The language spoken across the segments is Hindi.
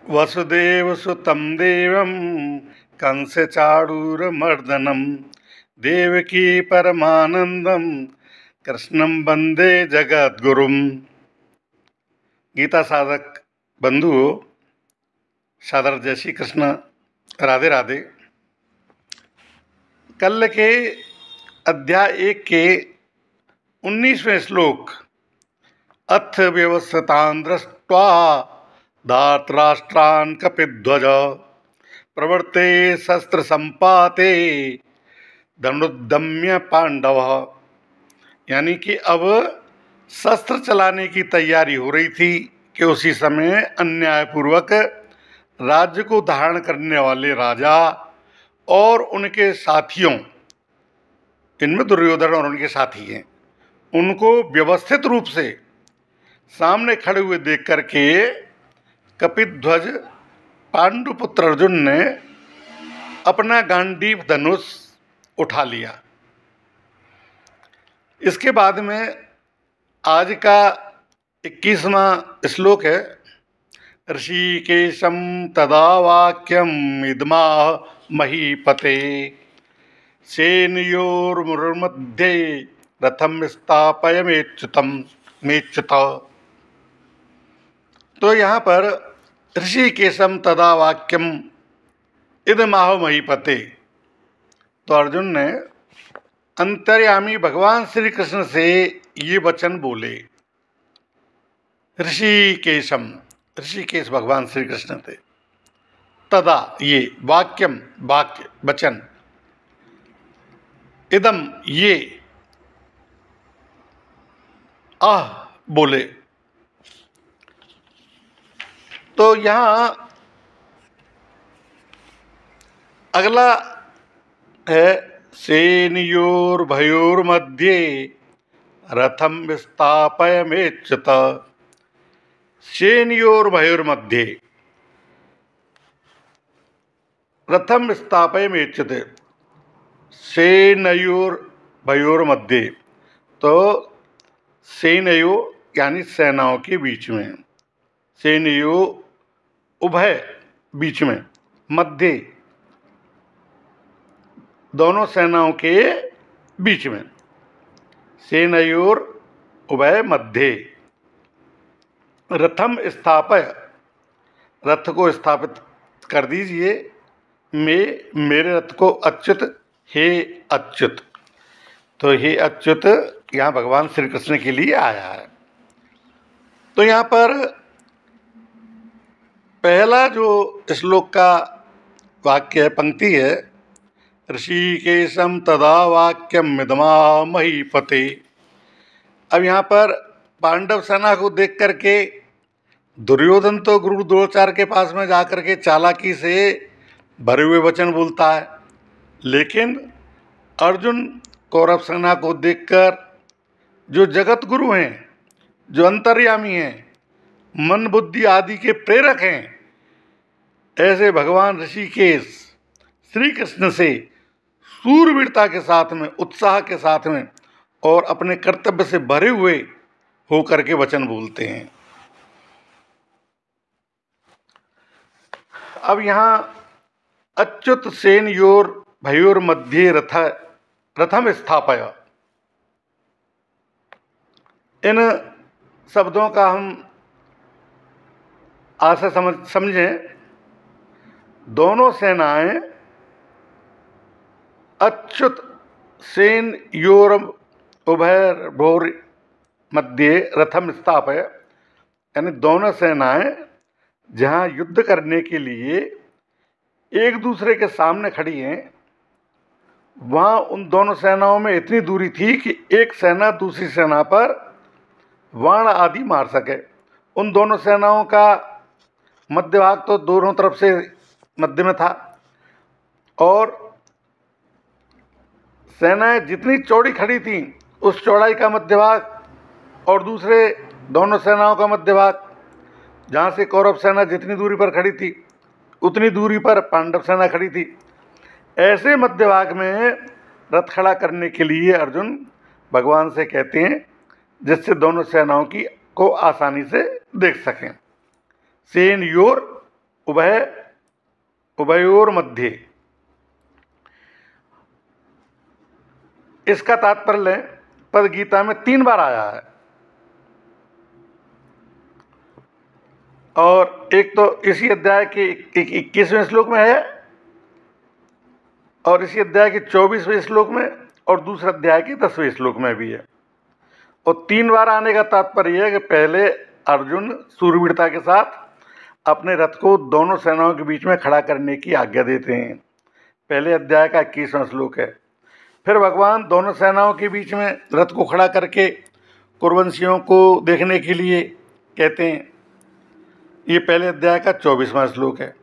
वसुदेवसुतं देवं कंसचाणूरमर्दनं देवकी परमानंदम कृष्णं वंदे जगद्गुरुम। गीता साधक बंधुओं, सादर जय श्री कृष्ण, राधे राधे। कल के अध्याय 1 के 19वें श्लोक, अथ व्यवस्थितान् दृष्ट्वा धार्तराष्ट्रान् कपिध्वज प्रवर्ते शस्त्र संपाते धनुर्धम्य पांडव। यानी कि अब शस्त्र चलाने की तैयारी हो रही थी कि उसी समय अन्यायपूर्वक राज्य को धारण करने वाले राजा और उनके साथियों, इनमें दुर्योधन और उनके साथी हैं, उनको व्यवस्थित रूप से सामने खड़े हुए देख करके कपिध्वज पांडुपुत्र अर्जुन ने अपना गांडीव धनुष उठा लिया। इसके बाद में आज का 21वां श्लोक है, ऋषिकेशं तदा वाक्यम इदमाह महीपते सेनयोर्मध्ये रथम स्थापयमेच्युत। तो यहाँ पर ऋषिकेशम तदा वाक्यम इदमाह महीपते, तो अर्जुन ने अंतर्यामी भगवान श्री कृष्ण से ये वचन बोले। ऋषिकेशम, ऋषिकेश भगवान श्री कृष्ण थे। तदा, ये वाक्यम, वाक्य वचन, इदम, ये, आह, बोले। तो यहां अगला है, सेनयोर्भयोर्मध्ये रथम विस्थापयमेच्युत। सेनयोर्भयोर्मध्ये रथम विस्थापयमेच्युत। सेनयोर्भयोर्मध्ये, तो सेनयो यानी सेनाओं के बीच में, सेनयो उभय बीच में, मध्य दोनों सेनाओं के बीच में, सेनयोर उभय मध्य रथम स्थापय, रथ को स्थापित कर दीजिए, मेरे रथ को अच्युत, हे अच्युत। तो हे अच्युत यहाँ भगवान श्री कृष्ण के लिए आया है। तो यहाँ पर पहला जो श्लोक का वाक्य है, पंक्ति है, ऋषिकेशम तदा वाक्यम इदमाह महीपते। अब यहाँ पर पांडव सेना को देख करके दुर्योधन तो गुरु द्रोणाचार्य के पास में जाकर के चालाकी से भरे हुए वचन बोलता है, लेकिन अर्जुन कौरव सेना को देखकर, जो जगत गुरु हैं, जो अंतर्यामी हैं, मन बुद्धि आदि के प्रेरक हैं, ऐसे भगवान ऋषिकेश श्री कृष्ण से सूरवीरता के साथ में, उत्साह के साथ में और अपने कर्तव्य से भरे हुए होकर के वचन बोलते हैं। अब यहाँ अच्युत सेनयोर भयोर मध्ये रथम स्थापय, इन शब्दों का हम आशा समझें। दोनों सेनाएं अच्युत सेनयोर उभयोर मध्ये रथम स्थापय, यानी दोनों सेनाएं जहां युद्ध करने के लिए एक दूसरे के सामने खड़ी हैं, वहां उन दोनों सेनाओं में इतनी दूरी थी कि एक सेना दूसरी सेना पर बाण आदि मार सके। उन दोनों सेनाओं का मध्य भाग तो दोनों तरफ से मध्य में था, और सेनाएं जितनी चौड़ी खड़ी थीं, उस चौड़ाई का मध्य भाग और दूसरे दोनों सेनाओं का मध्य भाग, जहाँ से कौरव सेना जितनी दूरी पर खड़ी थी उतनी दूरी पर पांडव सेना खड़ी थी। ऐसे मध्य भाग में रथ खड़ा करने के लिए अर्जुन भगवान से कहते हैं, जिससे दोनों सेनाओं की को आसानी से देख सकें। सेनयोर उभयोर मध्ये। इसका तात्पर्य लें, पद गीता में 3 बार आया है, और एक तो इसी अध्याय के 21वें श्लोक में है, और इसी अध्याय के 24वें श्लोक में, और दूसरे अध्याय के 10वें श्लोक में भी है। और 3 बार आने का तात्पर्य यह है कि पहले अर्जुन सूरवीरता के साथ अपने रथ को दोनों सेनाओं के बीच में खड़ा करने की आज्ञा देते हैं, पहले अध्याय का 21वां श्लोक है। फिर भगवान दोनों सेनाओं के बीच में रथ को खड़ा करके कुरुवंशियों को देखने के लिए कहते हैं, ये पहले अध्याय का 24वां श्लोक है।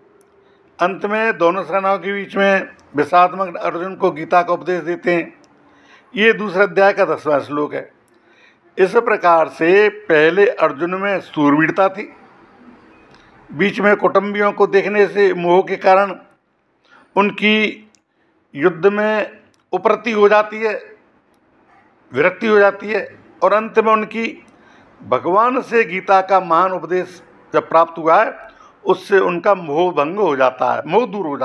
अंत में दोनों सेनाओं के बीच में विषादमग्न अर्जुन को गीता का उपदेश देते हैं, ये दूसरे अध्याय का 10वां श्लोक है। इस प्रकार से पहले अर्जुन में सूरवीरता थी, बीच में कुटुंबियों को देखने से मोह के कारण उनकी युद्ध में उपरति हो जाती है, विरक्ति हो जाती है, और अंत में उनकी भगवान से गीता का महान उपदेश जब प्राप्त हुआ है, उससे उनका मोह भंग हो जाता है, मोह दूर हो जाता है।